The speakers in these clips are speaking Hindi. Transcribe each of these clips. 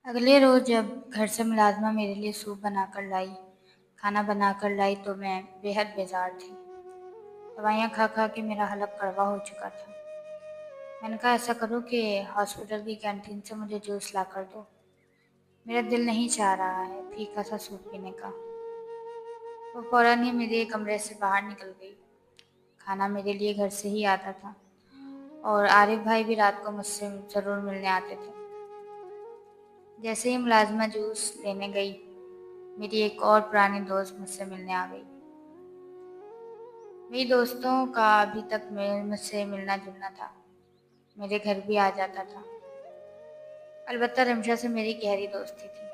अगले रोज़ जब घर से मुलाज़िमा मेरे लिए सूप बनाकर लाई, खाना बनाकर लाई तो मैं बेहद बेज़ार थी। दवाइयाँ खा-खा के मेरा हलक कड़वा हो चुका था। मैंने कहा ऐसा करो कि हॉस्पिटल की कैंटीन से मुझे जूस लाकर दो। मेरा दिल नहीं चाह रहा है फीका सा सूप पीने का। वो फ़ौरन ही मेरे कमरे से बाहर निकल गई। खाना मेरे लिए घर से ही आता था और आरिफ भाई भी रात को मुझसे ज़रूर मिलने आते थे। जैसे ही मुलाज़िमा जूस लेने गई, मेरी एक और पुरानी दोस्त मुझसे मिलने आ गई। मेरी दोस्तों का अभी तक मुझसे मिलना-जुलना था। मेरे घर भी आ जाता था। अलबत्ता रिमशा से मेरी गहरी दोस्ती थी।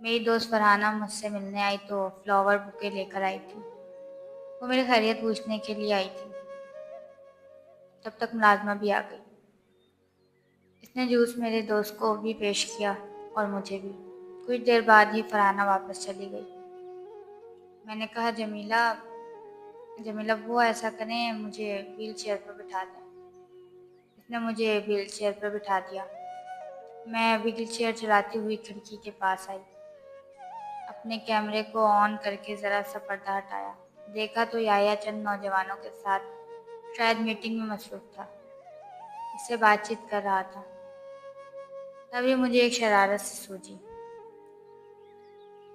मेरी दोस्त फरहाना मुझसे मिलने आई तो फ्लावर बुके लेकर आई थी। वो मेरी खैरियत पूछने के लिए आई थी। तब तक मुलाज़िमा भी आ गई। इसने जूस मेरे दोस्त को भी पेश किया और मुझे भी। कुछ देर बाद ही फरहाना वापस चली गई। मैंने कहा जमीला जमीला बुआ ऐसा करें मुझे व्हील चेयर पर बिठा दें। इसने मुझे व्हील चेयर पर बिठा दिया। मैं व्हील चेयर चलाती हुई खिड़की के पास आई। अपने कैमरे को ऑन करके ज़रा सा पर्दा हटाया। देखा तो याया चंद नौजवानों के साथ शायद मीटिंग में मसरूफ था। इससे बातचीत कर रहा था। तभी मुझे एक शरारत सी सूझी।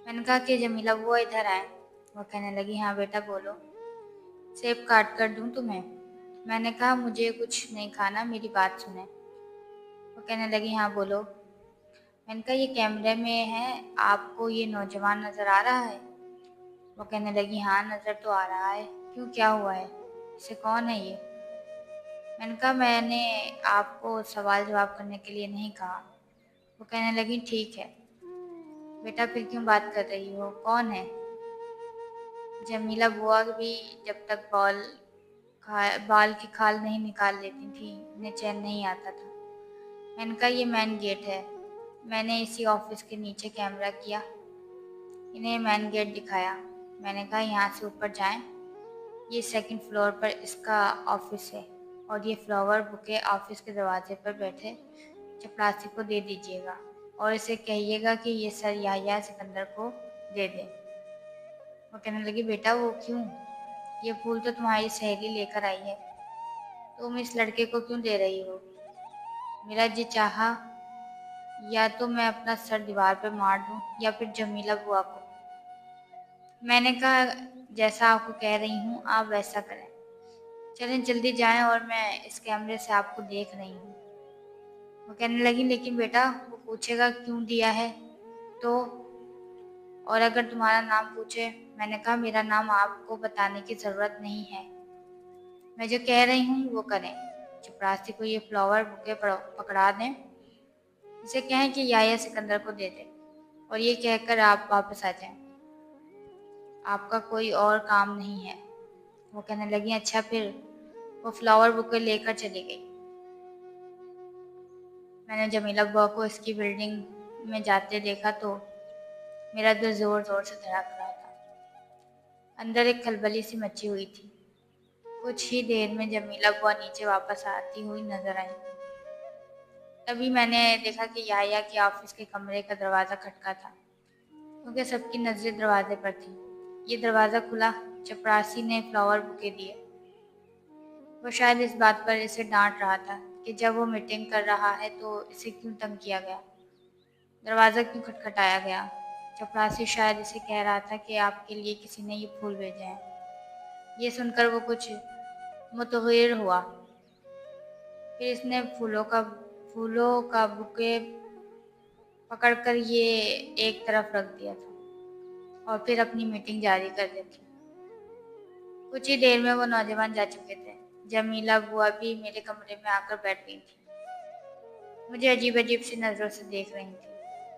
मैंने कहा कि जमीला बुआ इधर आए। वो कहने लगी हाँ बेटा बोलो। सेब काट कर दूं तुम्हें? मैंने कहा मुझे कुछ नहीं खाना, मेरी बात सुने। वो कहने लगी हाँ बोलो। मैंने कहा ये कैमरे में है, आपको ये नौजवान नजर आ रहा है? वो कहने लगी हाँ नजर तो आ रहा है। क्यों, क्या हुआ है? इसे कौन है ये? मैंने कहा मैंने आपको सवाल जवाब करने के लिए नहीं कहा। वो कहने लगी ठीक है बेटा, फिर क्यों बात कर रही हो, कौन है? जमीला बुआ भी जब तक बाल की खाल नहीं निकाल लेती थी उन्हें चैन नहीं आता था। मैंने कहा ये मेन गेट है। मैंने इसी ऑफिस के नीचे कैमरा किया, इन्हें मेन गेट दिखाया। मैंने कहा यहाँ से ऊपर जाएं, ये सेकंड फ्लोर पर इसका ऑफिस है और ये फ्लावर बुके ऑफिस के दरवाजे पर बैठे चपरासी को दे दीजिएगा और इसे कहिएगा कि ये सर याह्या सिकंदर को दे दे। वो कहने लगी बेटा वो क्यों? ये फूल तो तुम्हारी सहेली लेकर आई है, तुम इस लड़के को क्यों दे रही हो? मेरा जी चाहा या तो मैं अपना सर दीवार पर मार दूं या फिर जमीला बुआ को। मैंने कहा जैसा आपको कह रही हूँ आप वैसा करें। चलें जल्दी जाएं और मैं इस कैमरे से आपको देख रही हूँ। वो कहने लगी लेकिन बेटा वो पूछेगा क्यों दिया है तो, और अगर तुम्हारा नाम पूछे? मैंने कहा मेरा नाम आपको बताने की ज़रूरत नहीं है, मैं जो कह रही हूँ वो करें। चपरासी को ये फ्लावर बुके पकड़ा दें, इसे कहें कि याया सिकंदर को दे दे और ये कहकर आप वापस आ जाएं। आपका कोई और काम नहीं है। वो कहने लगी अच्छा फिर। वो फ्लावर बुके लेकर चली गई। मैंने जमीला बुआ को इसकी बिल्डिंग में जाते देखा तो मेरा दिल जोर जोर से धड़क रहा था। अंदर एक खलबली सी मची हुई थी। कुछ ही देर में जमीला बुआ नीचे वापस आती हुई नजर आई। तभी मैंने देखा कि याया के ऑफिस के कमरे का दरवाज़ा खटका था, क्योंकि सबकी नजरें दरवाजे पर थी। ये दरवाज़ा खुला, चपरासी ने फ्लावर बुके दिए। वो शायद इस बात पर इसे डांट रहा था कि जब वो मीटिंग कर रहा है तो इसे क्यों तंग किया गया, दरवाज़ा क्यों खटखटाया गया। चपरासी शायद इसे कह रहा था कि आपके लिए किसी ने ये फूल भेजे हैं। ये सुनकर वो कुछ मुतग़िर हुआ। फिर इसने फूलों का बुके पकड़कर ये एक तरफ रख दिया था और फिर अपनी मीटिंग जारी कर दी थी। कुछ ही देर में वो नौजवान जा चुके थे। जमीला बुआ भी मेरे कमरे में आकर बैठ गई थी। मुझे अजीब अजीब सी नज़रों से देख रही थी।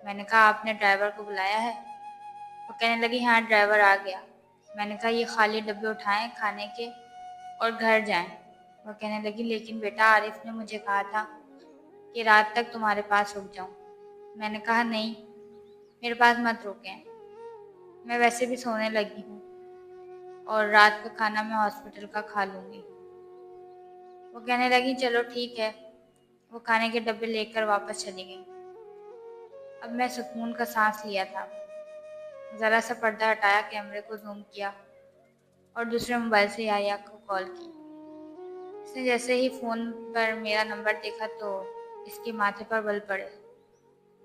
मैंने कहा आपने ड्राइवर को बुलाया है? वो कहने लगी हाँ ड्राइवर आ गया। मैंने कहा ये खाली डब्बे उठाएं खाने के और घर जाएं। वो कहने लगी लेकिन बेटा आरिफ ने मुझे कहा था कि रात तक तुम्हारे पास रुक जाऊं। मैंने कहा नहीं, मेरे पास मत रुकें, मैं वैसे भी सोने लगी हूँ और रात का खाना मैं हॉस्पिटल का खा लूँगी। वो कहने लगी चलो ठीक है। वो खाने के डब्बे लेकर वापस चली गई। अब मैं सुकून का सांस लिया था। ज़रा सा पर्दा हटाया, कैमरे को जूम किया और दूसरे मोबाइल से याया को कॉल की। इसने जैसे ही फ़ोन पर मेरा नंबर देखा तो इसके माथे पर बल पड़े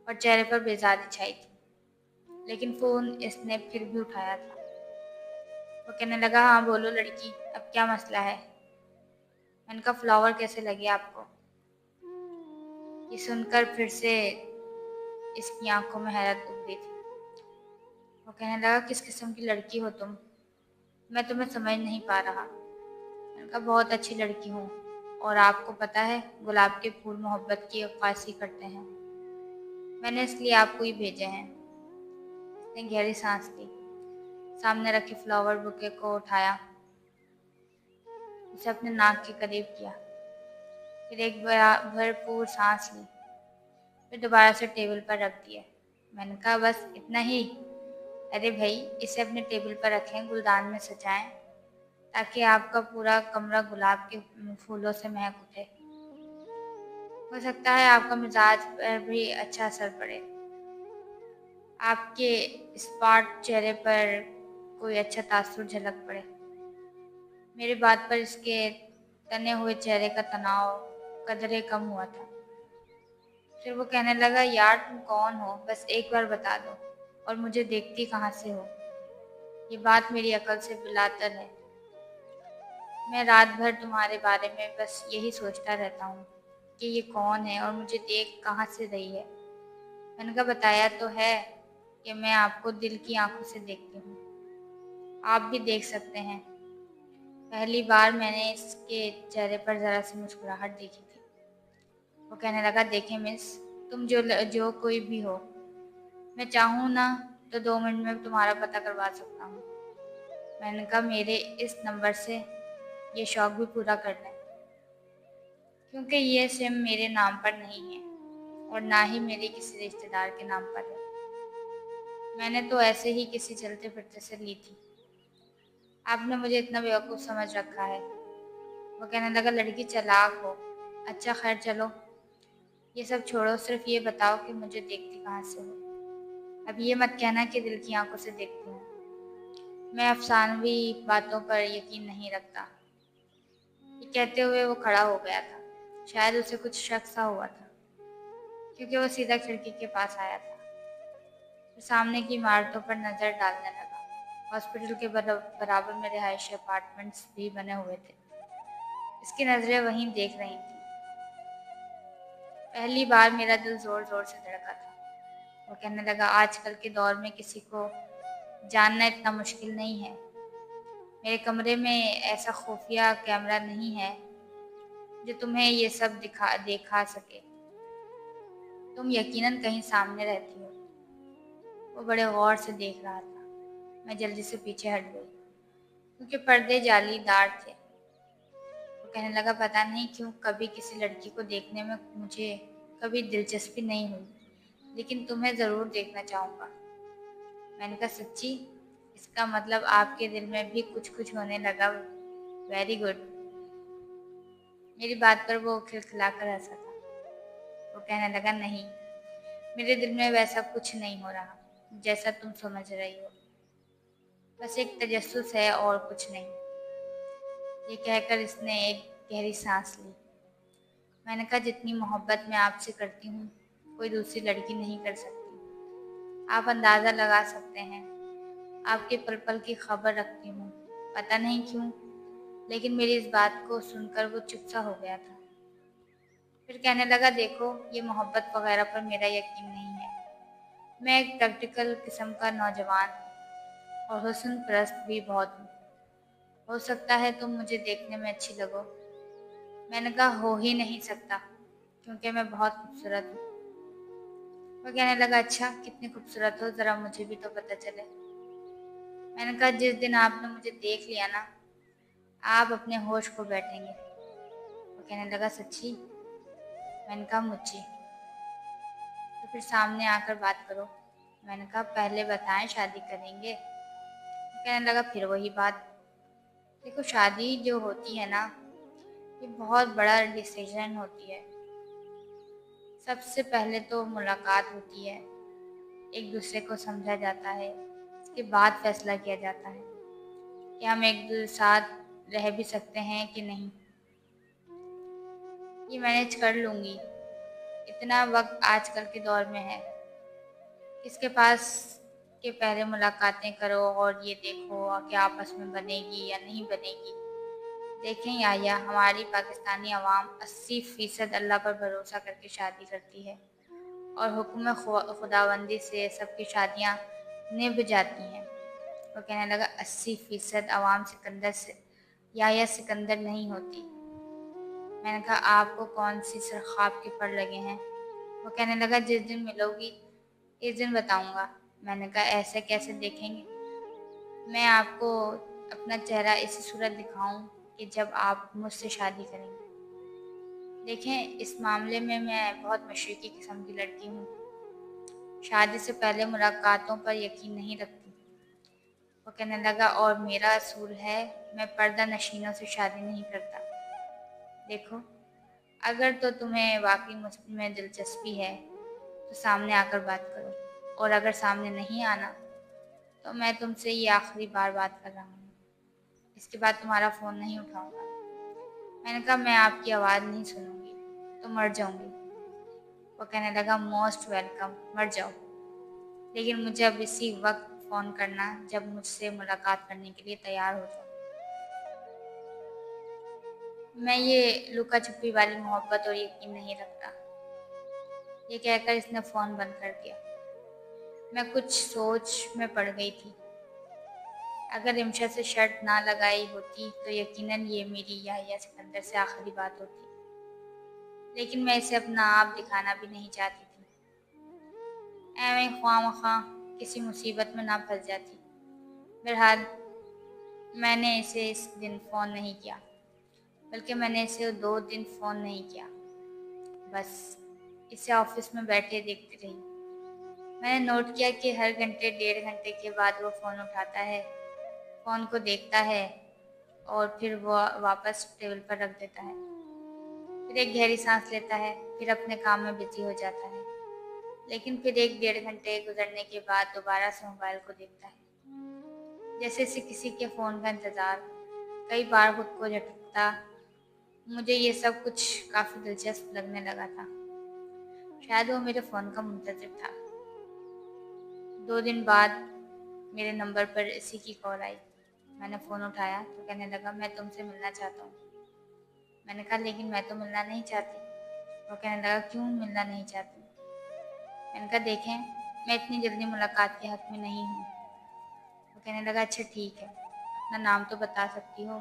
और चेहरे पर बेजारी छाई थी, लेकिन फ़ोन इसने फिर भी उठाया था। वो कहने लगा, हाँ बोलो लड़की, अब क्या मसला है? मैंने कहा, फ्लावर कैसे लगे आपको? ये सुनकर फिर से इसकी आंखों में हैरत उभरी थी। वो कहने लगा, किस किस्म की लड़की हो तुम? मैं तुम्हें समझ नहीं पा रहा। मैंने कहा, बहुत अच्छी लड़की हूँ, और आपको पता है गुलाब के फूल मोहब्बत की अक्कासी करते हैं। मैंने इसलिए आपको ही भेजे हैं। उसने गहरी सांस ली, सामने रखे फ्लावर बुके को उठाया, उसे अपने नाक के करीब किया, फिर एक भरपूर सांस ली, फिर दोबारा से टेबल पर रख दिया। मैंने कहा, बस इतना ही? अरे भाई, इसे अपने टेबल पर रखें, गुलदान में सजाएं, ताकि आपका पूरा कमरा गुलाब के फूलों से महक उठे। हो सकता है आपका मिजाज पर भी अच्छा असर पड़े, आपके स्पॉट चेहरे पर कोई अच्छा तासुर झलक पड़े। मेरी बात पर इसके तने हुए चेहरे का तनाव कदरे कम हुआ था। फिर वो कहने लगा, यार तुम कौन हो? बस एक बार बता दो, और मुझे देखती कहाँ से हो? ये बात मेरी अकल से बिलातर है। मैं रात भर तुम्हारे बारे में बस यही सोचता रहता हूँ कि ये कौन है और मुझे देख कहाँ से रही है। मैंने कहा, बताया तो है कि मैं आपको दिल की आंखों से देखती हूँ। आप भी देख सकते हैं। पहली बार मैंने इसके चेहरे पर जरा सी मुस्कुराहट देखी थी। वो कहने लगा, देखें मिस, तुम जो कोई भी हो, मैं चाहूँ ना तो 2 मिनट में तुम्हारा पता करवा सकता हूँ। मैंने कहा, मेरे इस नंबर से ये शौक भी पूरा कर लें, क्योंकि ये सिम मेरे नाम पर नहीं है और ना ही मेरे किसी रिश्तेदार के नाम पर है। मैंने तो ऐसे ही किसी चलते फिरते से ली थी। आपने मुझे इतना बेवकूफ़ समझ रखा है। वो कहने लगा, लड़की चालाक हो। अच्छा खैर चलो, ये सब छोड़ो, सिर्फ ये बताओ कि मुझे देखती कहाँ से हो। अब ये मत कहना कि दिल की आंखों से देखती हूँ। मैं अफसानवी बातों पर यकीन नहीं रखता। ये कहते हुए वो खड़ा हो गया था। शायद उसे कुछ शक सा हुआ था, क्योंकि वो सीधा खिड़की के पास आया था। फिर सामने की इमारतों पर नजर डालने लगा। हॉस्पिटल के बराबर में रिहायशी अपार्टमेंट्स भी बने हुए थे। इसकी नजरें वहीं देख रही थी। पहली बार मेरा दिल जोर जोर से धड़का था। वो कहने लगा, आजकल के दौर में किसी को जानना इतना मुश्किल नहीं है। मेरे कमरे में ऐसा खुफिया कैमरा नहीं है जो तुम्हें ये सब देखा सके। तुम यकीनन कहीं सामने रहती हो। वो बड़े गौर से देख रहा था। मैं जल्दी से पीछे हट गई, क्योंकि पर्दे जालीदार थे। वो कहने लगा, पता नहीं क्यों कभी किसी लड़की को देखने में मुझे कभी दिलचस्पी नहीं हुई, लेकिन तुम्हें ज़रूर देखना चाहूँगा। मैंने कहा, सच्ची? इसका मतलब आपके दिल में भी कुछ कुछ होने लगा। Very good. मेरी बात पर वो खिलखिलाकर हंसा था। वो कहने लगा, नहीं, मेरे दिल में वैसा कुछ नहीं हो रहा जैसा तुम समझ रही हो। बस एक तजस्सुस है और कुछ नहीं। ये कहकर इसने एक गहरी सांस ली। मैंने कहा, जितनी मोहब्बत मैं आपसे करती हूँ, कोई दूसरी लड़की नहीं कर सकती। आप अंदाज़ा लगा सकते हैं। आपके पल पल की खबर रखती हूँ। पता नहीं क्यों, लेकिन मेरी इस बात को सुनकर वो चुप सा हो गया था। फिर कहने लगा, देखो, ये मोहब्बत वगैरह पर मेरा यकीन नहीं है। मैं एक प्रैक्टिकल किस्म का नौजवान और हुस्न परस्त भी बहुत हूँ। हो सकता है तुम मुझे देखने में अच्छी लगो। मैंने कहा, हो ही नहीं सकता, क्योंकि मैं बहुत खूबसूरत हूँ। वो कहने लगा, अच्छा, कितनी खूबसूरत हो, ज़रा मुझे भी तो पता चले। मैंने कहा, जिस दिन आपने मुझे देख लिया ना, आप अपने होश खो बैठेंगे। वो कहने लगा, सच्ची? मैंने कहा, मुझे तो फिर सामने आकर बात करो। मैंने कहा, पहले बताएं, शादी करेंगे? वो कहने लगा, फिर वही बात। देखो, शादी जो होती है ना, ये बहुत बड़ा डिसीजन होती है। सबसे पहले तो मुलाकात होती है, एक दूसरे को समझा जाता है, इसके बाद फैसला किया जाता है कि हम एक दूसरे साथ रह भी सकते हैं कि नहीं। ये मैनेज कर लूँगी। इतना वक्त आजकल के दौर में है, किसके पास के पहले मुलाकातें करो और ये देखो कि आपस में बनेगी या नहीं बनेगी। देखें याया, हमारी पाकिस्तानी अवाम 80% अल्लाह पर भरोसा करके शादी करती है और हुक्म खुदाबंदी से सबकी शादियाँ निभ जाती हैं। वो कहने लगा 80% अवाम सिकंदर से या सिकंदर नहीं होती। मैंने कहा आपको कौन सी सर ख्वाब के पड़ लगे हैं। वो कहने लगा जिस दिन मिलोगी इस दिन बताऊंगा। मैंने कहा ऐसे कैसे देखेंगे, मैं आपको अपना चेहरा इसी सूरत दिखाऊं कि जब आप मुझसे शादी करेंगे। देखें, इस मामले में मैं बहुत मशरकी किस्म की लड़की हूँ, शादी से पहले मुलाकातों पर यकीन नहीं रखती। वो कहने लगा और मेरा असूल है, मैं पर्दा नशीनों से शादी नहीं करता। देखो, अगर तो तुम्हें वाकई मुझमें दिलचस्पी है तो सामने आकर बात करो, और अगर सामने नहीं आना तो मैं तुमसे ये आखिरी बार बात कर रहा हूँ, इसके बाद तुम्हारा फ़ोन नहीं उठाऊंगा। मैंने कहा मैं आपकी आवाज़ नहीं सुनूंगी तो मर जाऊंगी। वो कहने लगा मोस्ट वेलकम, मर जाओ, लेकिन मुझे अब इसी वक्त फ़ोन करना जब मुझसे मुलाकात करने के लिए तैयार हो जाओ। मैं ये लुका छुपी वाली मोहब्बत और यकीन नहीं रखता। ये कहकर इसने फ़ोन बंद कर दिया। मैं कुछ सोच में पड़ गई थी। अगर इमशा से शर्त ना लगाई होती तो यकीनन ये मेरी या सिकंदर से आखिरी बात होती, लेकिन मैं इसे अपना आप दिखाना भी नहीं चाहती थी। एवं ख्वामख्वाह किसी मुसीबत में ना फंस जाती। बहरहाल मैंने इसे इस दिन फ़ोन नहीं किया, बल्कि मैंने इसे 2 दिन फ़ोन नहीं किया, बस इसे ऑफिस में बैठे देखती रही। मैंने नोट किया कि हर घंटे 1.5 घंटे के बाद वो फ़ोन उठाता है, फ़ोन को देखता है और फिर वो वापस टेबल पर रख देता है। फिर एक गहरी सांस लेता है, फिर अपने काम में बिजी हो जाता है, लेकिन फिर 1-1.5 घंटे गुजरने के बाद दोबारा से मोबाइल को देखता है, जैसे इसे किसी के फ़ोन का इंतज़ार। कई बार खुद को झटकता। मुझे ये सब कुछ काफ़ी दिलचस्प लगने लगा था। शायद वो मेरे फ़ोन का मुंतज़िर था। 2 दिन बाद मेरे नंबर पर इसी की कॉल आई। मैंने फ़ोन उठाया तो कहने लगा मैं तुमसे मिलना चाहता हूँ। मैंने कहा लेकिन मैं तो मिलना नहीं चाहती। वो कहने लगा क्यों मिलना नहीं चाहती। मैंने कहा देखें, मैं इतनी जल्दी मुलाकात के हक़ में नहीं हूँ। वो कहने लगा अच्छा ठीक है, अपना नाम तो बता सकती हो।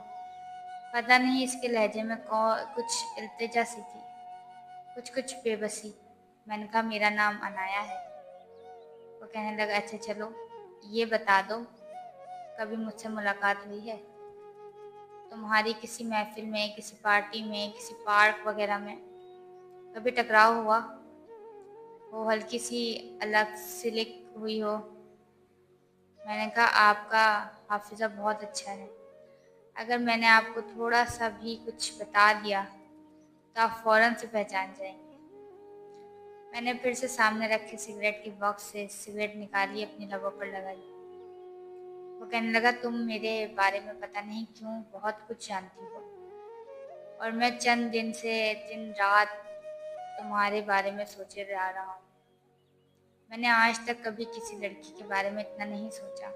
पता नहीं इसके लहजे में कुछ इल्तिजा सी थी, कुछ बेबसी। मैंने कहा मेरा नाम अनाया है। वो कहने लगा अच्छा चलो ये बता दो, कभी मुझसे मुलाकात हुई है तुम्हारी? किसी महफिल में, किसी पार्टी में, किसी पार्क वगैरह में कभी टकराव हुआ हो, हल्की सी अलग सिलिक हुई हो? मैंने कहा आपका हाफिज़ा बहुत अच्छा है। अगर मैंने आपको थोड़ा सा भी कुछ बता दिया तो आप फ़ौरन से पहचान जाएंगे। मैंने फिर से सामने रखे सिगरेट के बॉक्स से सिगरेट निकाली, अपनी लबों पर लगाई। वो कहने लगा तुम मेरे बारे में पता नहीं क्यों बहुत कुछ जानती हो, और मैं चंद दिन से दिन रात तुम्हारे बारे में सोचे जा रहा हूँ। मैंने आज तक कभी किसी लड़की के बारे में इतना नहीं सोचा।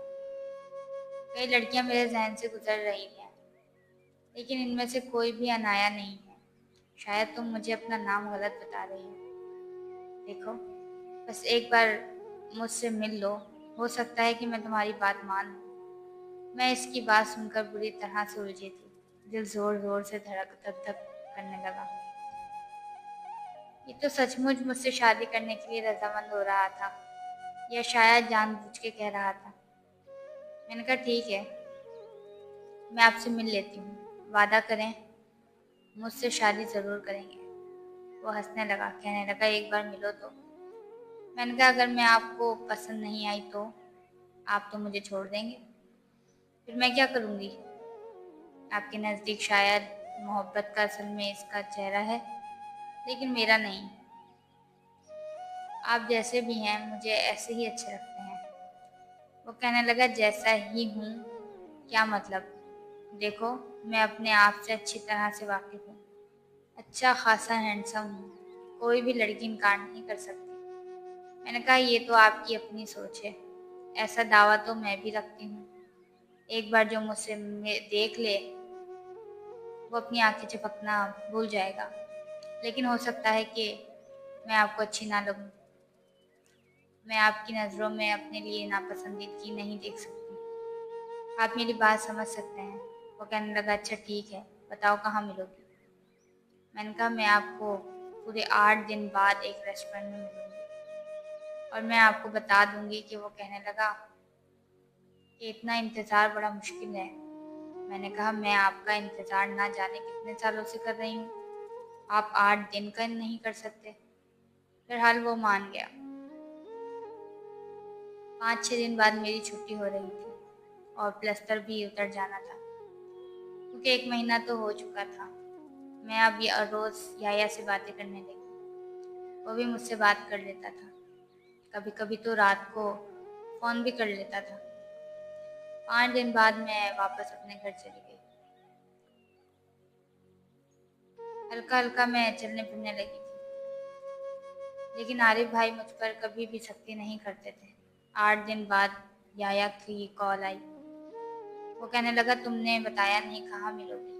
कई लड़कियां मेरे जहन से गुजर रही हैं, लेकिन इनमें से कोई भी अनाया नहीं है। शायद तुम मुझे अपना नाम गलत बता रही हो। देखो, बस एक बार मुझसे मिल लो, हो सकता है कि मैं तुम्हारी बात मान लूँ। मैं इसकी बात सुनकर बुरी तरह से उलझी थी। दिल जोर जोर से धड़क धक धक करने लगा। ये तो सचमुच मुझसे शादी करने के लिए रजामंद हो रहा था, या शायद जानबूझ के कह रहा था। मैंने कहा ठीक है, मैं आपसे मिल लेती हूँ, वादा करें मुझसे शादी ज़रूर करेंगे। वो हंसने लगा, कहने लगा एक बार मिलो तो। मैंने कहा अगर मैं आपको पसंद नहीं आई तो आप तो मुझे छोड़ देंगे, फिर मैं क्या करूँगी? आपके नज़दीक शायद मोहब्बत का असल में इसका चेहरा है, लेकिन मेरा नहीं। आप जैसे भी हैं मुझे ऐसे ही अच्छे लगते हैं। वो कहने लगा, जैसा ही हूँ क्या मतलब? देखो, मैं अपने आप से अच्छी तरह से वाकिफ हूँ। अच्छा खासा हैंडसम हूँ, कोई भी लड़की इनकार नहीं कर सकती। मैंने कहा, ये तो आपकी अपनी सोच है, ऐसा दावा तो मैं भी रखती हूँ। एक बार जो मुझसे देख ले वो अपनी आंखें झपकना भूल जाएगा। लेकिन हो सकता है कि मैं आपको अच्छी ना लगूं। मैं आपकी नज़रों में अपने लिए नापसंदीदगी नहीं देख सकती। आप मेरी बात समझ सकते हैं। वो कहने लगा, अच्छा ठीक है, बताओ कहाँ मिलोगी? मैंने कहा, मैं आपको पूरे 8 दिन बाद एक रेस्टोरेंट में मिलूंगी और मैं आपको बता दूंगी कि वो कहने लगा कि इतना इंतज़ार बड़ा मुश्किल है। मैंने कहा, मैं आपका इंतज़ार ना जाने कितने सालों से कर रही हूँ, आप 8 दिन का नहीं कर सकते। फिलहाल वो मान गया। 5-6 दिन बाद मेरी छुट्टी हो रही थी और प्लस्तर भी उतर जाना था, क्योंकि 1 महीना तो हो चुका था। मैं अब रोज़ याया से बातें करने लगी। वो भी मुझसे बात कर लेता था, कभी कभी तो रात को फ़ोन भी कर लेता था। 5 दिन बाद मैं वापस अपने घर चली गई। हल्का हल्का मैं चलने फिरने लगी थी, लेकिन आरिफ भाई मुझ पर कभी भी सख्ती नहीं करते थे। 8 दिन बाद याया की कॉल आई। वो कहने लगा, तुमने बताया नहीं कहाँ मिलोगी?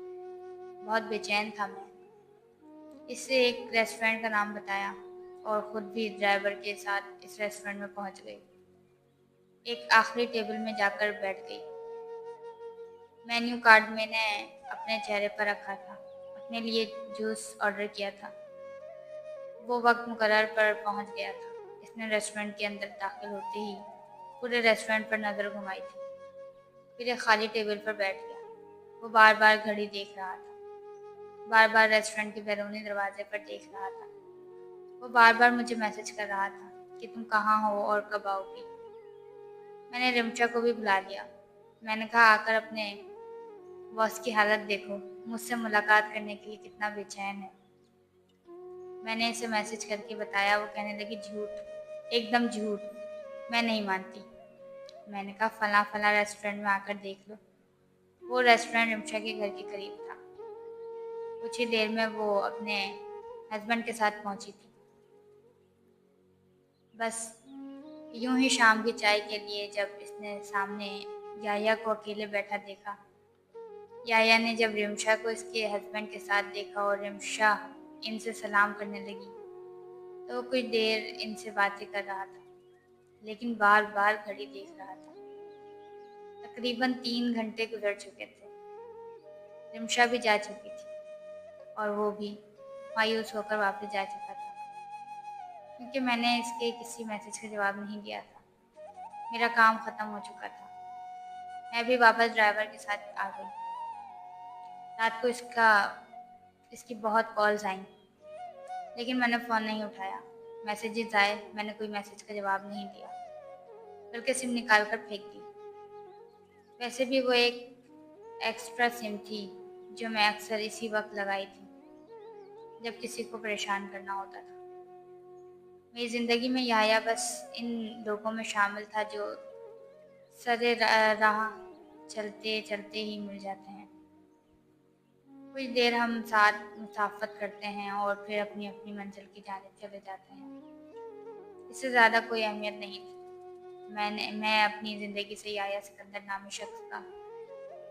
बहुत बेचैन था मैं। इससे एक रेस्टोरेंट का नाम बताया और खुद भी ड्राइवर के साथ इस रेस्टोरेंट में पहुंच गई। एक आखिरी टेबल में जाकर बैठ गई। मेन्यू कार्ड मैंने अपने चेहरे पर रखा था। अपने लिए जूस ऑर्डर किया था। वो वक्त मुकर्रर पर पहुंच गया था। इसने रेस्टोरेंट के अंदर दाखिल होते ही पूरे रेस्टोरेंट पर नज़र घुमाई थी। फिर एक खाली टेबल पर बैठ गया। वो बार बार घड़ी देख रहा था, बार बार रेस्टोरेंट के बैरूनी दरवाजे पर देख रहा था। वो बार बार मुझे मैसेज कर रहा था कि तुम कहाँ हो और कब आओगी। मैंने रिमशा को भी बुला लिया। मैंने कहा, आकर अपने बॉस की हालत देखो, मुझसे मुलाकात करने के लिए कितना बेचैन है। मैंने इसे मैसेज करके बताया। वो कहने लगी, झूठ, एकदम झूठ, मैं नहीं मानती। मैंने कहा, फला फला रेस्टोरेंट में आकर देख लो। वो रेस्टोरेंट रिमशा के घर के करीब था। कुछ ही देर में वो अपने हस्बैंड के साथ पहुंची थी। बस यूं ही शाम की चाय के लिए जब इसने सामने याया को अकेले बैठा देखा, याया ने जब रिमशा को इसके हस्बैंड के साथ देखा और रिमशा इनसे सलाम करने लगी, तो वो कुछ देर इनसे बातें कर रहा था, लेकिन बार बार घड़ी देख रहा था। तकरीबन 3 घंटे गुजर चुके थे। रिमशा भी जा चुकी थी और वो भी मायूस होकर वापस जा चुका था, क्योंकि मैंने इसके किसी मैसेज का जवाब नहीं दिया था। मेरा काम ख़त्म हो चुका था। मैं भी वापस ड्राइवर के साथ आ गई। रात को इसकी बहुत कॉल्स आईं, लेकिन मैंने फ़ोन नहीं उठाया। मैसेजेस आए, मैंने कोई मैसेज का जवाब नहीं दिया, बल्कि सिम निकाल कर फेंक दी। वैसे भी वो एक एक्स्ट्रा सिम थी जो मैं अक्सर इसी वक्त लगाई थी जब किसी को परेशान करना होता था। मेरी ज़िंदगी में याया बस इन लोगों में शामिल था जो सरे राह चलते चलते ही मिल जाते हैं। कुछ देर हम साथ मुसाफत करते हैं और फिर अपनी अपनी मंजिल की जानिब चले जाते हैं। इससे ज़्यादा कोई अहमियत नहीं थी। मैं अपनी ज़िंदगी से याया सिकंदर नामी शख्स का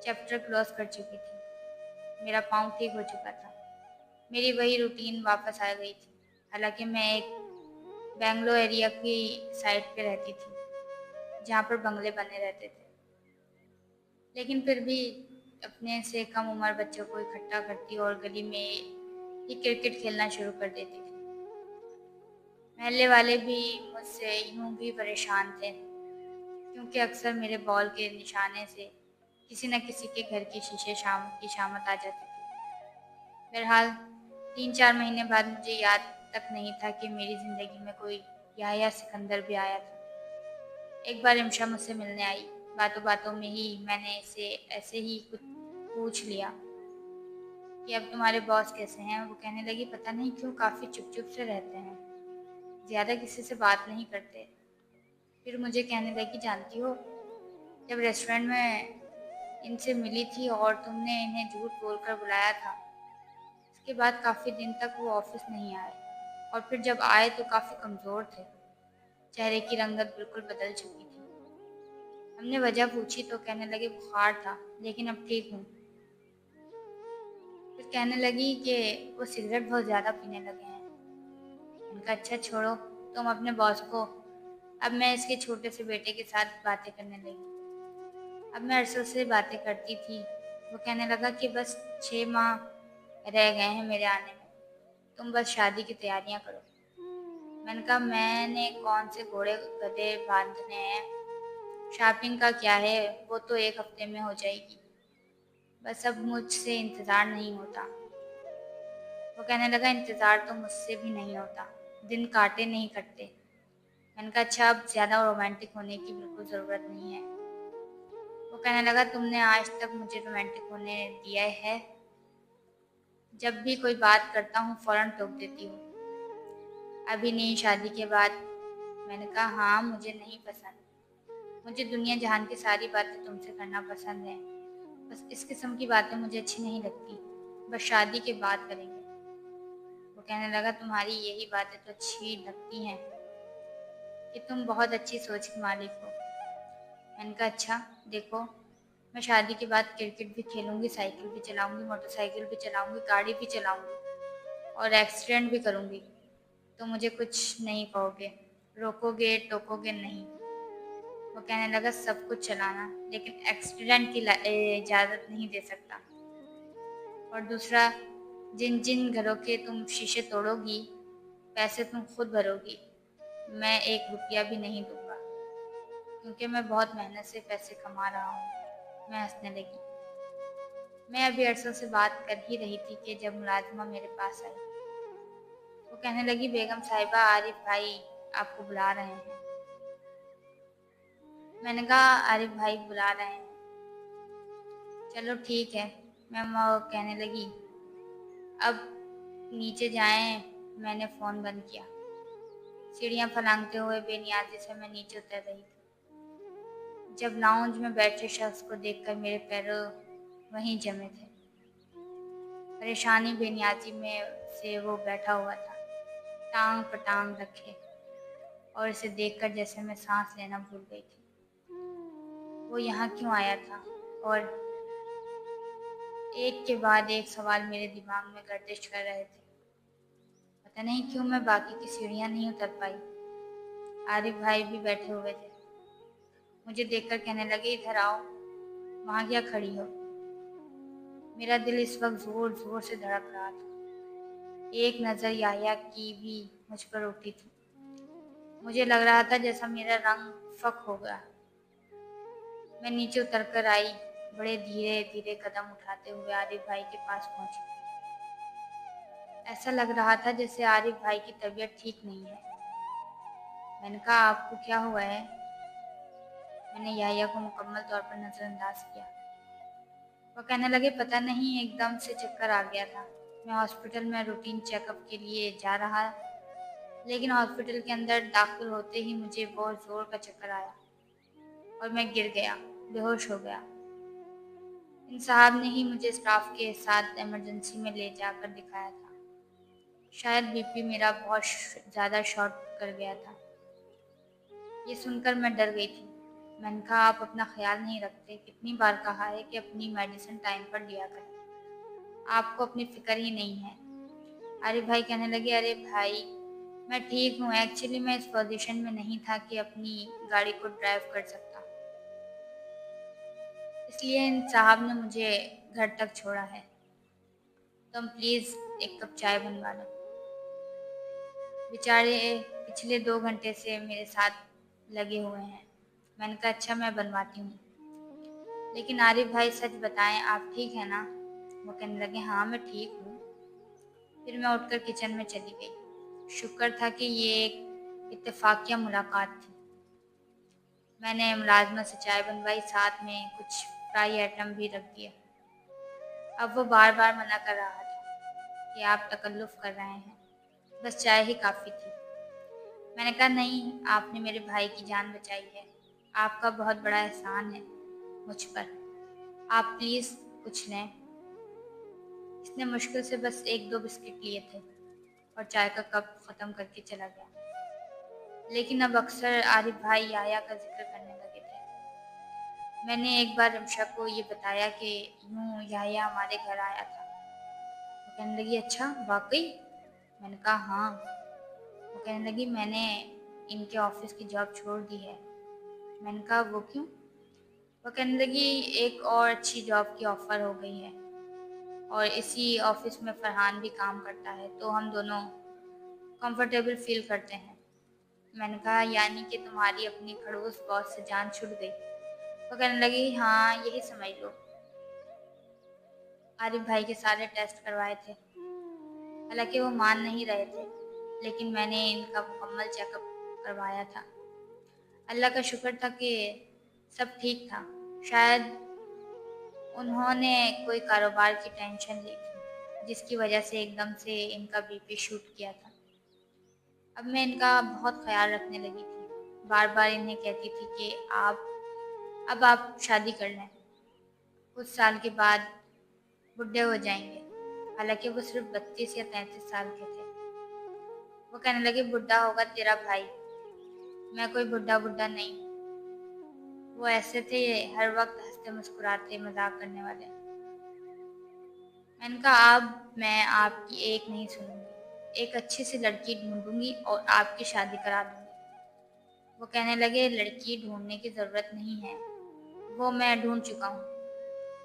चैप्टर क्लोज कर चुकी थी। मेरा पाँव ठीक हो चुका था। मेरी वही रूटीन वापस आ गई थी। हालांकि मैं एक बेंगलो एरिया की साइड पे रहती थी, जहाँ पर बंगले बने रहते थे, लेकिन फिर भी अपने से कम उम्र बच्चों को इकट्ठा करती और गली में ही क्रिकेट खेलना शुरू कर देती थी। महल्ले वाले भी मुझसे यूं भी परेशान थे, क्योंकि अक्सर मेरे बॉल के निशाने से किसी न किसी के घर की शीशे शाम की शामत आ जाती थी। बहरहाल 3-4 महीने बाद मुझे याद तक नहीं था कि मेरी ज़िंदगी में कोई याया सिकंदर भी आया था। एक बार इमशा मुझसे मिलने आई। बातों बातों में ही मैंने इसे ऐसे ही कुछ पूछ लिया कि अब तुम्हारे बॉस कैसे हैं। वो कहने लगी, पता नहीं क्यों काफ़ी चुप चुप से रहते हैं, ज़्यादा किसी से बात नहीं करते। फिर मुझे कहने लगी, जानती हो, जब रेस्टोरेंट में इनसे मिली थी और तुमने इन्हें झूठ बोलकर बुलाया था, उसके बाद काफ़ी दिन तक वो ऑफिस नहीं आए, और फिर जब आए तो काफ़ी कमज़ोर थे। चेहरे की रंगत बिल्कुल बदल चुकी थी। हमने वजह पूछी तो कहने लगे बुखार था, लेकिन अब ठीक हूँ। फिर कहने लगी कि वो सिगरेट बहुत ज़्यादा पीने लगे हैं। मैंने कहा अच्छा छोड़ो तुम अपने बॉस को। अब मैं इसके छोटे से बेटे के साथ बातें करने लगी। अब मैं अरसों से बातें करती थी। वो कहने लगा कि बस 6 माह रह गए हैं मेरे आने में, तुम बस शादी की तैयारियां करो। मैंने कहा मैंने कौन से घोड़े गधे बांधने हैं, शॉपिंग का क्या है, वो तो 1 हफ्ते में हो जाएगी। बस अब मुझसे इंतज़ार नहीं होता। वो कहने लगा इंतज़ार तो मुझसे भी नहीं होता, दिन काटे नहीं कटते। मैंने कहा अच्छा अब ज़्यादा रोमांटिक होने की बिल्कुल ज़रूरत नहीं है। वो कहने लगा तुमने आज तक मुझे रोमांटिक होने दिया है? जब भी कोई बात करता हूँ फ़ौरन टोक देती हूँ। अभी नहीं, शादी के बाद। मैंने कहा हाँ मुझे नहीं पसंद। मुझे दुनिया जहान की सारी बातें तुमसे करना पसंद है, बस इस किस्म की बातें मुझे अच्छी नहीं लगती। बस शादी के बाद करेंगे। वो कहने लगा तुम्हारी यही बातें तो अच्छी लगती हैं कि तुम बहुत अच्छी सोच की मालिक हो। मैंने कहा अच्छा देखो, मैं शादी के बाद क्रिकेट भी खेलूंगी, साइकिल भी चलाऊंगी, मोटरसाइकिल भी चलाऊंगी, गाड़ी भी चलाऊंगी और एक्सीडेंट भी करूंगी, तो मुझे कुछ नहीं कहोगे, रोकोगे टोकोगे नहीं। वो कहने लगा सब कुछ चलाना, लेकिन एक्सीडेंट की इजाज़त नहीं दे सकता। और दूसरा, जिन जिन घरों के तुम शीशे तोड़ोगी, पैसे तुम खुद भरोगी, मैं 1 रुपया भी नहीं दूंगा, क्योंकि मैं बहुत मेहनत से पैसे कमा रहा हूँ। मैं हंसने लगी। मैं अभी अरसों से बात कर ही रही थी कि जब मुलाजिमा मेरे पास आई। वो कहने लगी बेगम साहिबा, आरिफ भाई आपको बुला रहे हैं। मैंने कहा आरिफ भाई बुला रहे हैं, चलो ठीक है। मैं कहने लगी अब नीचे जाएं। मैंने फ़ोन बंद किया। सीढ़ियाँ फलांगते हुए बेनियाजी से मैं नीचे उतर रही थी, जब लाउंज में बैठे शख्स को देखकर मेरे पैरों वहीं जमे थे। परेशानी बेनियाजी में से वो बैठा हुआ था, टांग पटांग रखे, और इसे देखकर जैसे मैं सांस लेना भूल गई थी। वो यहाँ क्यों आया था? और एक के बाद एक सवाल मेरे दिमाग में गर्दिश कर रहे थे। पता नहीं क्यों मैं बाकी की सीढ़ियाँ नहीं उतर पाई। आरिफ भाई भी बैठे हुए थे। मुझे देखकर कहने लगे इधर आओ, वहाँ क्या खड़ी हो? मेरा दिल इस वक्त जोर जोर से धड़क रहा था। एक नज़र याह्या की भी मुझ पर उठी थी। मुझे लग रहा था जैसा मेरा रंग फक हो गया। मैं नीचे उतर कर आई, बड़े धीरे धीरे कदम उठाते हुए आरिफ भाई के पास पहुंची। ऐसा लग रहा था जैसे आरिफ भाई की तबीयत ठीक नहीं है। मैंने कहा आपको क्या हुआ है? मैंने याह्या को मुकम्मल तौर पर नज़रअंदाज किया। वो कहने लगे पता नहीं एकदम से चक्कर आ गया था। मैं हॉस्पिटल में रूटीन चेकअप के लिए जा रहा, लेकिन हॉस्पिटल के अंदर दाखिल होते ही मुझे बहुत ज़ोर का चक्कर आया और मैं गिर गया, बेहोश हो गया। इन साहब ने ही मुझे स्टाफ के साथ इमरजेंसी में ले जाकर दिखाया था। शायद बीपी मेरा बहुत ज़्यादा शॉर्ट कर गया था। ये सुनकर मैं डर गई थी। मैंने कहा आप अपना ख्याल नहीं रखते, कितनी बार कहा है कि अपनी मेडिसिन टाइम पर लिया करें, आपको अपनी फिक्र ही नहीं है। अरे भाई कहने लगे अरे भाई मैं ठीक हूँ, एक्चुअली मैं इस पोजीशन में नहीं था कि अपनी गाड़ी को ड्राइव कर सकता, इसलिए इन साहब ने मुझे घर तक छोड़ा है। तुम प्लीज़ एक कप चाय बनवा लो। बेचारे पिछले 2 घंटे से मेरे साथ लगे हुए हैं। मैंने कहा अच्छा मैं बनवाती हूँ, लेकिन आरिफ भाई सच बताएं आप ठीक है ना? वो कहने लगे हाँ मैं ठीक हूँ। फिर मैं उठकर किचन में चली गई। शुक्र था कि ये एक इत्तेफाकिया मुलाकात थी। मैंने मुलाजमा से चाय बनवाई, साथ में कुछ फ्राई आइटम भी रख दिया। अब वो बार बार मना कर रहा था कि आप तकल्लुफ़ कर रहे हैं, बस चाय ही काफ़ी थी। मैंने कहा नहीं, आपने मेरे भाई की जान बचाई है। आपका बहुत बड़ा एहसान है मुझ पर। आप प्लीज़ कुछ लें। इसने मुश्किल से बस 1-2 बिस्किट लिए थे और चाय का कप ख़त्म करके चला गया। लेकिन अब अक्सर आरिफ भाई याया का जिक्र करने लगे थे। मैंने एक बार रिमशा को ये बताया कि यूँ याया हमारे घर आया था। वो कहने लगी, अच्छा वाकई? मैंने कहा हाँ। वो कहने लगी, मैंने इनके ऑफिस की जॉब छोड़ दी है। मैंने कहा वो क्यों? वो कहने लगी, एक और अच्छी जॉब की ऑफ़र हो गई है और इसी ऑफिस में फरहान भी काम करता है, तो हम दोनों कंफर्टेबल फील करते हैं। मैंने कहा यानी कि तुम्हारी अपनी खड़ूस बॉस से जान छूट गई? वो कहने लगी, हाँ यही समझ लो। आरिफ भाई के सारे टेस्ट करवाए थे, हालांकि वो मान नहीं रहे थे, लेकिन मैंने इनका मुकम्मल चेकअप करवाया था। अल्लाह का शुक्र था कि सब ठीक था। शायद उन्होंने कोई कारोबार की टेंशन ली थी, जिसकी वजह से एकदम से इनका बीपी शूट किया था। अब मैं इनका बहुत ख्याल रखने लगी थी। बार बार इन्हें कहती थी कि आप शादी कर लें, कुछ साल के बाद बुढ़े हो जाएंगे। हालांकि वो सिर्फ 32 या 33 साल के थे। वो कहने लगे, बुढ़ा होगा तेरा भाई, मैं कोई बुढ़ा बुढ़ा नहीं। वो ऐसे थे, हर वक्त हंसते मुस्कुराते मजाक करने वाले। मैंने कहा अब मैं आपकी एक नहीं सुनूंगी, एक अच्छी सी लड़की ढूंढूंगी और आपकी शादी करा दूंगी। वो कहने लगे, लड़की ढूंढने की ज़रूरत नहीं है, वो मैं ढूंढ चुका हूँ।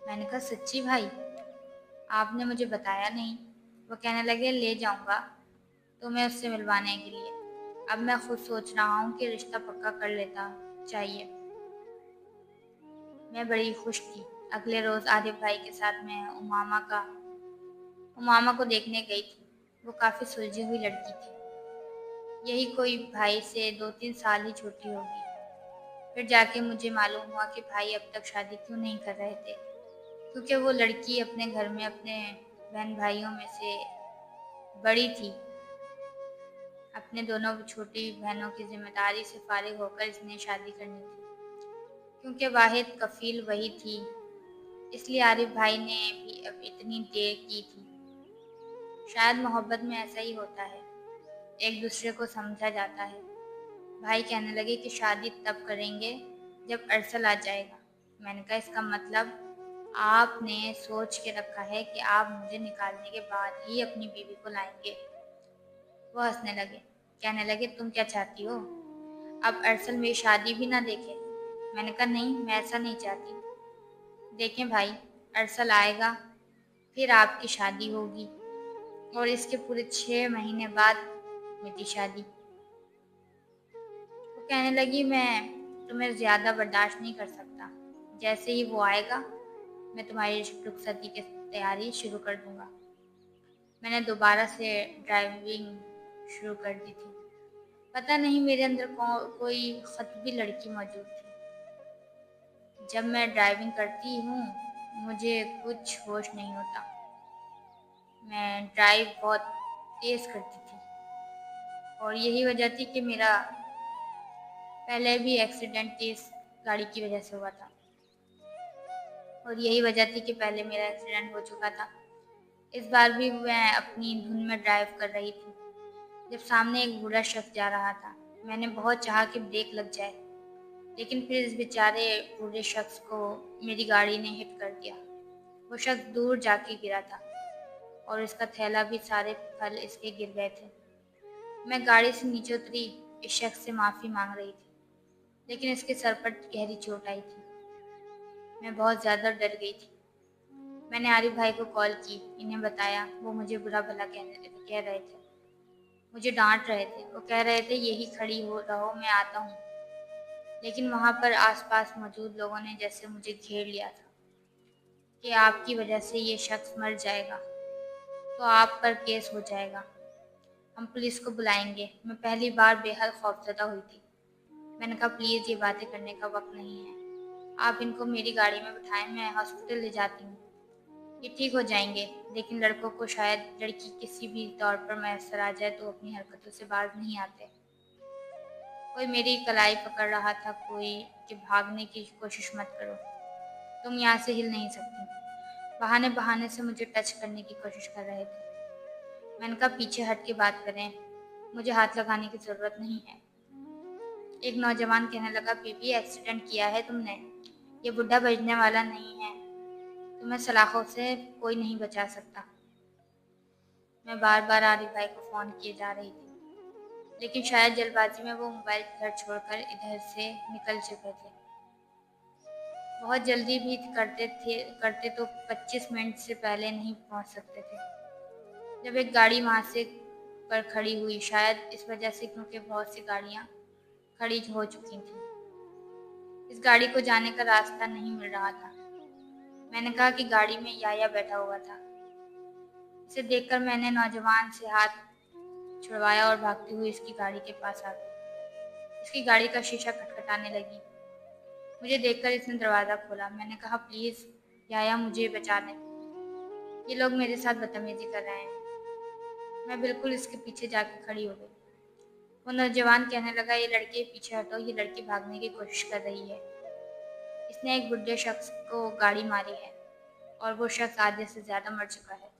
मैंने कहा सच्ची भाई? आपने मुझे बताया नहीं। वो कहने लगे, ले जाऊंगा तुम्हें उससे मिलवाने के लिए। अब मैं खुद सोच रहा हूँ कि रिश्ता पक्का कर लेता चाहिए। मैं बड़ी खुश थी। अगले रोज़ आरिफ भाई के साथ मैं उमामा को देखने गई थी। वो काफ़ी सुलझी हुई लड़की थी, यही कोई भाई से 2-3 साल ही छोटी होगी। फिर जाके मुझे मालूम हुआ कि भाई अब तक शादी क्यों नहीं कर रहे थे, क्योंकि वो लड़की अपने घर में अपने बहन भाइयों में से बड़ी थी। अपने दोनों छोटी बहनों की जिम्मेदारी से फारिग होकर इसने शादी करनी थी। क्योंकि वाहिद कफील वही थी, इसलिए आरिफ भाई ने भी अब इतनी देर की थी। शायद मोहब्बत में ऐसा ही होता है, एक दूसरे को समझा जाता है। भाई कहने लगे कि शादी तब करेंगे जब अरसल आ जाएगा। मैंने कहा इसका मतलब आपने सोच के रखा है कि आप मुझे निकालने के बाद ही अपनी बीवी को लाएंगे। वो हंसने लगे, कहने लगे, तुम क्या चाहती हो, अब अरसल मेरी शादी भी ना देखे? मैंने कहा नहीं, मैं ऐसा नहीं चाहती। देखें भाई, अरसल आएगा, फिर आपकी शादी होगी और इसके पूरे 6 महीने बाद मेरी शादी। वो कहने लगी, मैं तुम्हें ज़्यादा बर्दाश्त नहीं कर सकता। जैसे ही वो आएगा मैं तुम्हारी रुखसती की तैयारी शुरू कर दूंगा। मैंने दोबारा से ड्राइविंग शुरू कर दी थी। पता नहीं मेरे अंदर कोई खतबी लड़की मौजूद थी। जब मैं ड्राइविंग करती हूँ मुझे कुछ होश नहीं होता। मैं ड्राइव बहुत तेज़ करती थी और यही वजह थी कि मेरा पहले भी एक्सीडेंट इस गाड़ी की वजह से हुआ था। और यही वजह थी कि पहले मेरा एक्सीडेंट हो चुका था। इस बार भी मैं अपनी धुन में ड्राइव कर रही थी जब सामने एक बूढ़ा शख्स जा रहा था। मैंने बहुत चाहा कि ब्रेक लग जाए, लेकिन फिर इस बेचारे बूढ़े शख्स को मेरी गाड़ी ने हिट कर दिया। वो शख्स दूर जाके गिरा था और इसका थैला भी, सारे फल इसके गिर गए थे। मैं गाड़ी से नीचे उतरी, इस शख्स से माफ़ी मांग रही थी, लेकिन इसके सर पर गहरी चोट आई थी। मैं बहुत ज़्यादा डर गई थी। मैंने आरिफ भाई को कॉल की, इन्हें बताया। वो मुझे बुरा भला कह रहे थे, मुझे डांट रहे थे। वो कह रहे थे यही खड़ी हो रहो, मैं आता हूँ। लेकिन वहाँ पर आसपास मौजूद लोगों ने जैसे मुझे घेर लिया था कि आपकी वजह से ये शख्स मर जाएगा तो आप पर केस हो जाएगा, हम पुलिस को बुलाएंगे। मैं पहली बार बेहद खौफजदा हुई थी। मैंने कहा प्लीज़ ये बातें करने का वक्त नहीं है, आप इनको मेरी गाड़ी में बिठाएं, मैं हॉस्पिटल ले जाती हूँ, ये ठीक हो जाएंगे। लेकिन लड़कों को शायद लड़की किसी भी तौर पर मैसर आ जाए तो अपनी हरकतों से बाज नहीं आते। कोई मेरी कलाई पकड़ रहा था, कोई कि भागने की कोशिश मत करो, तुम यहाँ से हिल नहीं सकती। बहाने बहाने से मुझे टच करने की कोशिश कर रहे थे। मैंने कहा पीछे हट के बात करें, मुझे हाथ लगाने की जरूरत नहीं है। एक नौजवान कहने लगा, बीबी एक्सीडेंट किया है तुमने, ये बुढ़ा बजने वाला नहीं है, तुम्हें सलाखों से कोई नहीं बचा सकता। मैं बार बार आरिफ भाई को फोन किए जा रही थी, लेकिन शायद जल्दबाजी में वो मोबाइल घर छोड़कर इधर से निकल चुके थे। बहुत जल्दी भी करते तो 25 मिनट से पहले नहीं पहुंच सकते थे। जब एक गाड़ी वहां से पर खड़ी हुई, शायद इस वजह से क्योंकि बहुत सी गाड़ियां खड़ी हो चुकी थी, इस गाड़ी को जाने का रास्ता नहीं मिल रहा था। मैंने कहा कि गाड़ी में याया बैठा हुआ था। इसे देखकर मैंने नौजवान से हाथ छुड़वाया और भागती हुई इसकी गाड़ी के पास आ गई। इसकी गाड़ी का शीशा खटखटाने लगी। मुझे देखकर इसने दरवाज़ा खोला। मैंने कहा, प्लीज़ याया, मुझे बचा लें, ये लोग मेरे साथ बदतमीजी कर रहे हैं। मैं बिल्कुल इसके पीछे जाके खड़ी हो गई। वो नौजवान कहने लगा, ये लड़के पीछे हटो, ये लड़की भागने की कोशिश कर रही है, इसने एक बुढ़े शख्स को गाड़ी मारी है और वो शख्स आधे से ज़्यादा मर चुका है,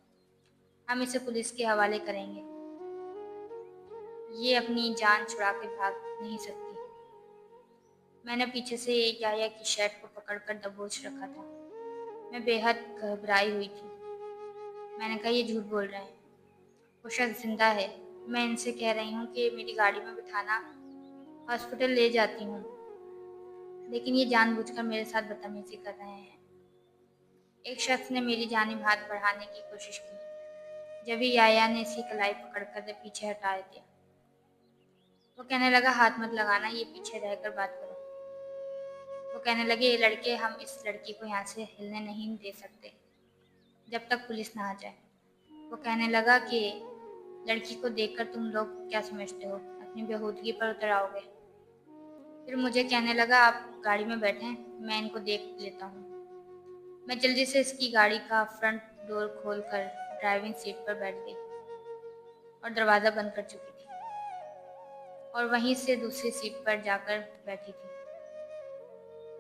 हम इसे पुलिस के हवाले करेंगे, ये अपनी जान छुड़ा के भाग नहीं सकती। मैंने पीछे से याया की शर्ट को पकड़कर दबोच रखा था। मैं बेहद घबराई हुई थी। मैंने कहा, ये झूठ बोल रहे हैं, वो शख्स जिंदा है, मैं इनसे कह रही हूँ कि मेरी गाड़ी में बिठाना, हॉस्पिटल ले जाती हूँ, लेकिन ये जानबूझकर मेरे साथ बदतमीजी कर रहे हैं। एक शख्स ने मेरी जानिब हाथ बढ़ाने की कोशिश की, जब ही याया ने इसकी कलाई पकड़कर पीछे हटा दिया। वो कहने लगा, हाथ मत लगाना, ये पीछे रहकर बात करो। वो कहने लगे, ये लड़के, हम इस लड़की को यहाँ से हिलने नहीं दे सकते जब तक पुलिस ना आ जाए। वो कहने लगा कि लड़की को देखकर तुम लोग क्या समझते हो, अपनी बेहूदगी पर उतर आओगे। फिर मुझे कहने लगा, आप गाड़ी में बैठें, मैं इनको देख लेता हूँ। मैं जल्दी से इसकी गाड़ी का फ्रंट डोर खोलकर ड्राइविंग सीट पर बैठ गई और दरवाज़ा बंद कर चुकी थी और वहीं से दूसरी सीट पर जाकर बैठी थी।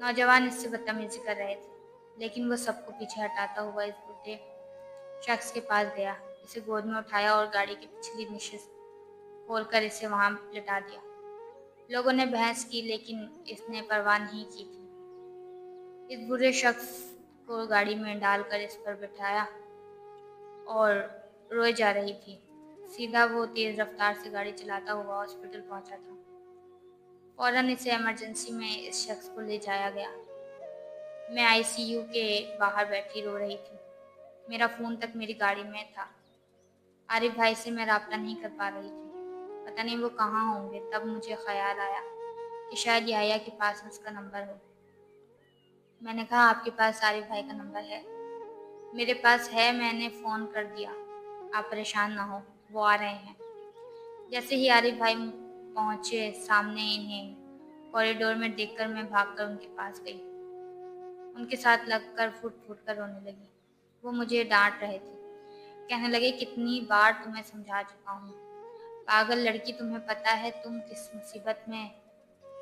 नौजवान इससे बदतमीजी कर रहे थे, लेकिन वो सबको पीछे हटाता हुआ इस बूढ़े शख्स के पास गया, इसे गोद में उठाया और गाड़ी की पिछली नशिस्त खोलकर इसे वहां लिटा दिया। लोगों ने बहस की, लेकिन इसने परवाह नहीं की थी। इस बुरे शख्स को गाड़ी में डालकर इस पर बिठाया और रोए जा रही थी। सीधा वो तेज रफ्तार से गाड़ी चलाता हुआ हॉस्पिटल पहुंचा था। फौरन इसे इमरजेंसी में इस शख्स को ले जाया गया। मैं आईसीयू के बाहर बैठी रो रही थी। मेरा फ़ोन तक मेरी गाड़ी में था। आरिफ भाई से मैं राब्ता नहीं कर पा रही थी, पता नहीं वो कहाँ होंगे। तब मुझे ख्याल आया कि शायद याया के पास उसका नंबर हो। मैंने कहा, आपके पास आरिफ भाई का नंबर है? मेरे पास है, मैंने फ़ोन कर दिया, आप परेशान ना हो, वो आ रहे हैं। जैसे ही आरिफ भाई पहुंचे सामने, इन्हें कॉरिडोर में देखकर मैं भागकर उनके पास गई। उनके साथ लगकर फूट फूट कर रोने लगी। वो मुझे डांट रहे थे, कहने लगे, कितनी बार तुम्हें समझा चुका हूँ, पागल लड़की, तुम्हें पता है तुम किस मुसीबत में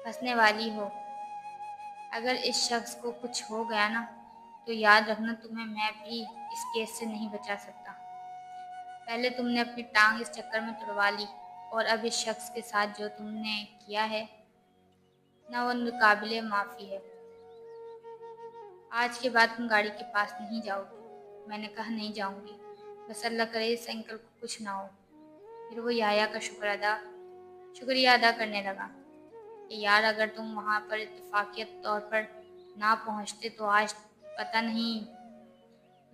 फंसने वाली हो। अगर इस शख्स को कुछ हो गया ना, तो याद रखना, तुम्हें मैं भी इस केस से नहीं बचा सकता। पहले तुमने अपनी टांग इस चक्कर में तुड़वा ली, और अब इस शख्स के साथ जो तुमने किया है ना, वो काबिले माफ़ी है। आज के बाद तुम गाड़ी के पास नहीं जाओगी। मैंने कहा, नहीं जाऊंगी, बस अल्लाह करे इस अंकल को कुछ ना हो। फिर वो याया का शुक्रिया अदा करने लगा कि यार, अगर तुम वहाँ पर इत्तेफाकियत तौर पर ना पहुँचते तो आज पता नहीं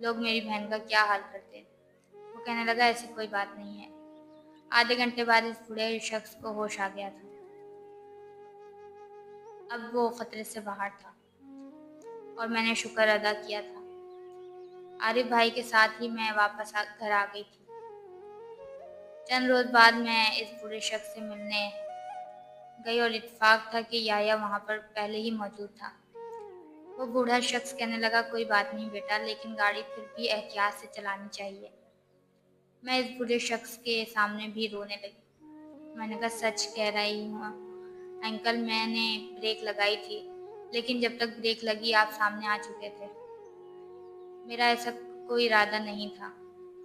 लोग मेरी बहन का क्या हाल करते। वो कहने लगा, ऐसी कोई बात नहीं है। आधे घंटे बाद इस बूढ़े शख्स को होश आ गया था। अब वो खतरे से बाहर था और मैंने शुक्र अदा किया था। आरिफ भाई के साथ ही मैं वापस घर आ गई थी। चंद रोज बाद मैं इस बूढ़े शख्स से मिलने गई और इत्तेफाक था कि याया वहाँ पर पहले ही मौजूद था। वो बूढ़ा शख्स कहने लगा, कोई बात नहीं बेटा, लेकिन गाड़ी फिर भी एहतियात से चलानी चाहिए। मैं इस बूढ़े शख्स के सामने भी रोने लगी। मैंने कहा, सच कह रही हूँ, अंकल मैंने ब्रेक लगाई थी, लेकिन जब तक ब्रेक लगी आप सामने आ चुके थे। मेरा ऐसा कोई इरादा नहीं था।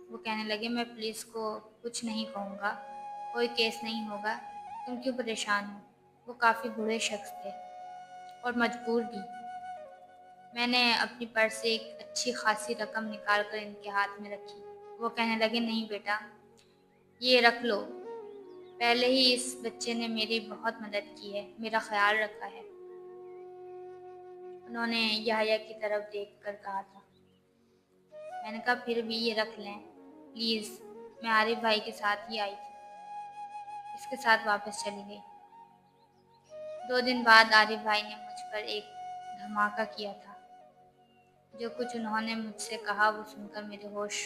वो कहने लगे मैं पुलिस को कुछ नहीं कहूँगा, कोई केस नहीं होगा, तुम क्यों परेशान हो। वो काफ़ी बूढ़े शख्स थे और मजबूर भी। मैंने अपनी पर्स से एक अच्छी खासी रकम निकाल कर इनके हाथ में रखी। वो कहने लगे नहीं बेटा, ये रख लो, पहले ही इस बच्चे ने मेरी बहुत मदद की है, मेरा ख्याल रखा है। उन्होंने याह्या की तरफ देख कर कहा था। मैंने कहा फिर भी ये रख लें प्लीज़, मैं आरिफ भाई के साथ ही आई थी। इसके साथ वापस चली गई। 2 दिन बाद आरिफ भाई ने मुझ पर एक धमाका किया था। जो कुछ उन्होंने मुझसे कहा वो सुनकर मेरे होश